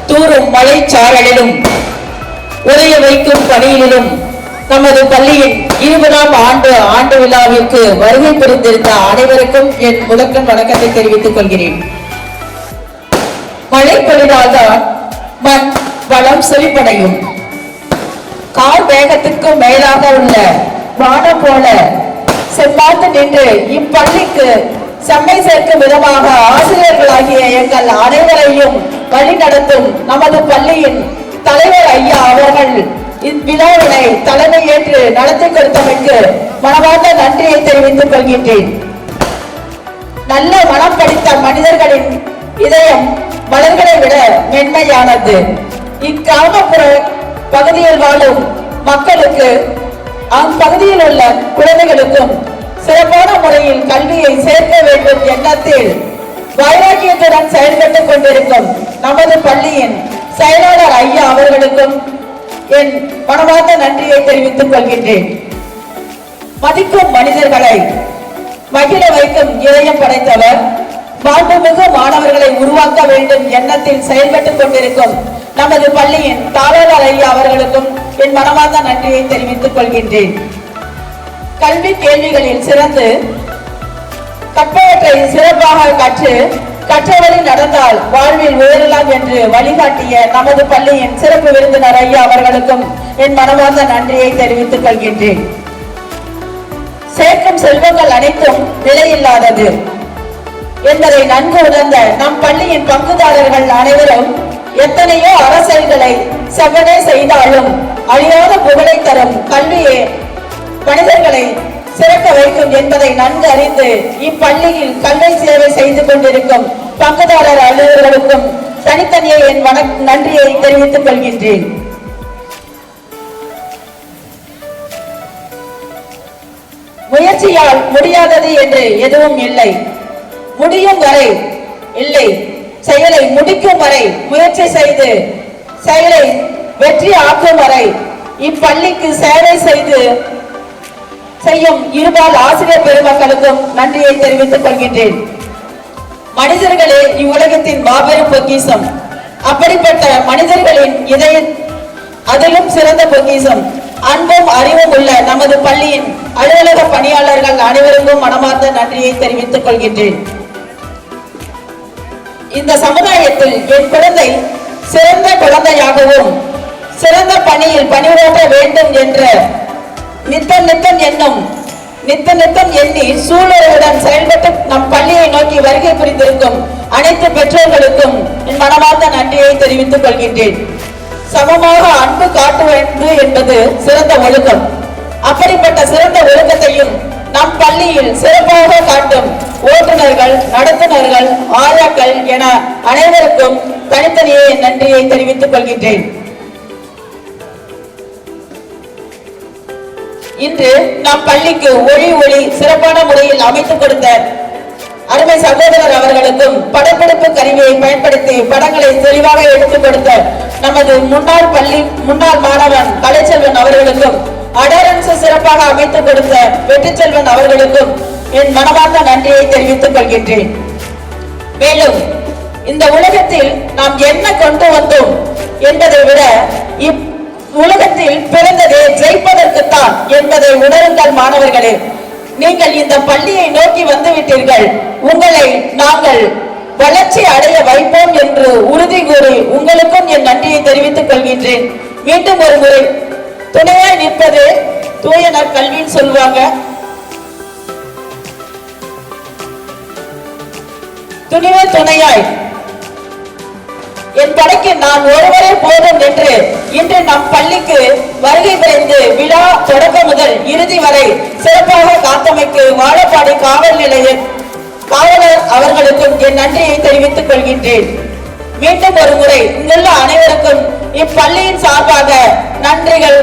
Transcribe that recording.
தூரும் மழை சாரலிலும் உரைய வைக்கும் பணியிலும் நமது பள்ளியின் 20ஆம் ஆண்டு விழாவிற்கு வருகை புரிந்திருந்த அனைவருக்கும் என் முதற்கண் வணக்கத்தை தெரிவித்துக் கொள்கிறேன். மழை பொழிந்தால்தான் மண் வளம் செழிப்படையும். கால் வேகத்திற்கும் மேலாக உள்ள வானம் போல செம்மாத்து நின்று இப்பள்ளிக்கு செம்மை சேர்க்கும் விதமாக ஆசிரியர்களாகிய எங்கள் அனைவரையும் வழி நடத்தும் நமது பள்ளியின் தலைவர் ஐயா அவர்கள் இவ்விழாவினை தலைமை ஏற்று நடத்தி கொடுத்தமைக்கு மனமார்ந்த நன்றியை தெரிவித்துக் கொள்கின்றேன். நல்ல மனம் படித்த மனிதர்களின் இதயம் மலர்களை விட மென்மையானது. இக்கிராமப்புற பகுதியில் வாழும் மக்களுக்கு அப்பகுதியில் உள்ள குழந்தைகளுக்கும் சிறப்பான முறையில் கல்வியை சேர்க்க வேண்டும் எண்ணத்தில் வைராக்கியத்துடன் செயல்பட்டுக் கொண்டிருக்கும் நமது பள்ளியின் செயலாளர் ஐயா அவர்களுக்கும் என் மனமார்ந்த நன்றியை தெரிவித்துக் கொள்கின்றேன். மதிக்கும் மனிதர்களை மகிழ வைக்கும் இதயம் படைத்தவர், மாண்புமிகு மாணவர்களை உருவாக்க வேண்டும் எண்ணத்தில் செயல்பட்டுக் கொண்டிருக்கும் நமது பள்ளியின் தாளாளர் ஐயா அவர்களுக்கும் என் மனமார்ந்த நன்றியை தெரிவித்துக் கொள்கின்றேன். கல்வி கேள்விகளில் சிறந்து கற்பவற்றை சிறப்பாக கற்றவழி நடந்தால் வாழ்வில் உயரலாம் என்று வழிகாட்டிய நமது பள்ளியின் சிறப்பு விருந்தினர் ஐயா அவர்களுக்கும் என் மனமார்ந்த நன்றியை தெரிவித்துக் கொள்கின்றேன். சேர்க்கும் செல்வங்கள் அனைத்தும் விலையில்லாதது என்பதை நன்கு உணர்ந்த நம் பள்ளியின் பங்குதாரர்கள் அனைவரும் எத்தனையோ அரசியல்களை செவ்வனே செய்தாலும் அழியாத புகழை தரும் கல்வியே மனிதர்களை சிறக்க வைக்கும் என்பதை நன்கு அறிந்து இப்பள்ளியில் கல்வி சேவை செய்து கொண்டிருக்கும் பங்குதாரர் அலுவலர்களுக்கும் தனித்தனியே என் நன்றியை தெரிவித்துக் கொள்கின்றேன். முயற்சியால் முடியாதது என்று எதுவும் இல்லை. முடியும் வரை இல்லை, செயலை முடிக்கும் வரை முயற்சி செய்து செயலை வெற்றி ஆக்கும் வரை இப்பள்ளிக்கு சேவை செய்யும் இருபால் ஆசிரியர் பெருமக்களுக்கும் நன்றியை தெரிவித்துக் கொள்கின்றேன். மனிதர்களே இவ்வுலகத்தின் மாபெரும் பொக்கிஷம். அப்படிப்பட்ட மனிதர்களின் அதிலும் சிறந்த பொக்கிஷம் அன்பும் அறிவும் உள்ள நமது பள்ளியின் அலுவலக பணியாளர்கள் அனைவருக்கும் மனமார்ந்த நன்றியை தெரிவித்துக் கொள்கின்றேன். இந்த சமுதாயத்தில் என் குழந்தை சிறந்த குழந்தையாகவும் சிறந்த பணியில் பணியாற்ற வேண்டும் என்ற நித்தம் எண்ணி சூழலுடன் செயல்பட்டு நம் பள்ளியை நோக்கி வருகை புரிந்திருக்கும் அனைத்து பெற்றோர்களுக்கும் என் மனமார்ந்த நன்றியை தெரிவித்துக் கொள்கின்றேன். சமமாக அன்பு காட்டுவது என்பது சிறந்த ஒழுக்கம். அப்படிப்பட்ட சிறந்த ஒழுக்கத்தையும் நம் பள்ளியில் சிறப்பாக காட்டும் ஓட்டுநர்கள், நடத்துனர்கள், ஆயாக்கள் என அனைவருக்கும் தனித்தனியே நன்றியை தெரிவித்துக் கொள்கின்றேன். இன்று நம் பள்ளிக்கு ஒளி சிறப்பான முறையில் அமைத்துக் கொடுத்த அருமை சகோதரர் அவர்களுக்கும் படப்பிடிப்பு கருவியை பயன்படுத்தி படங்களை தெளிவாக எடுத்துக் கொடுத்த நமது முன்னாள் மாணவன் கலைச்செல்வன் அவர்களுக்கும் அடரன்ஸ் சிறப்பாக அமைத்துக் கொடுத்த வெற்றிச்செல்வன் அவர்களுக்கும் என் மனமார்ந்த நன்றியை தெரிவித்துக் கொள்கின்றேன். மேலும் இந்த உலகத்தில் நாம் என்ன கொண்டு வந்தோம் என்பதை விட உலகத்தில் பிறந்ததே ஜெயிப்பதற்குத்தான் என்பதை உணருங்கள் மாணவர்களே. நீங்கள் இந்த பள்ளியை நோக்கி வந்துவிட்டீர்கள். உங்களை நாங்கள் வளர்ச்சி அடைய வைப்போம் என்று உறுதி கூறி உங்களுக்கும் என் நன்றியை தெரிவித்துக் கொள்கின்றேன். மீண்டும் ஒரு முறை துணையாய் நிற்பது தூயனர் கல்வின்னு சொல்லுவாங்க. துணிவே துணையாய் என் படைக்கு நான் ஒருவரே போதும் என்று இன்று நம் பள்ளிக்கு வருகை புரிந்து விழா தொடக்கம் முதல் இறுதி வரை சிறப்பாக காத்தமைக்கு வாழப்பாடி காவல் நிலைய காவலர் அவர்களுக்கும் என் நன்றியை தெரிவித்துக் கொள்கின்றேன். மீண்டும் ஒரு முறை இங்குள்ள அனைவருக்கும் இப்பள்ளியின் சார்பாக நன்றிகள்.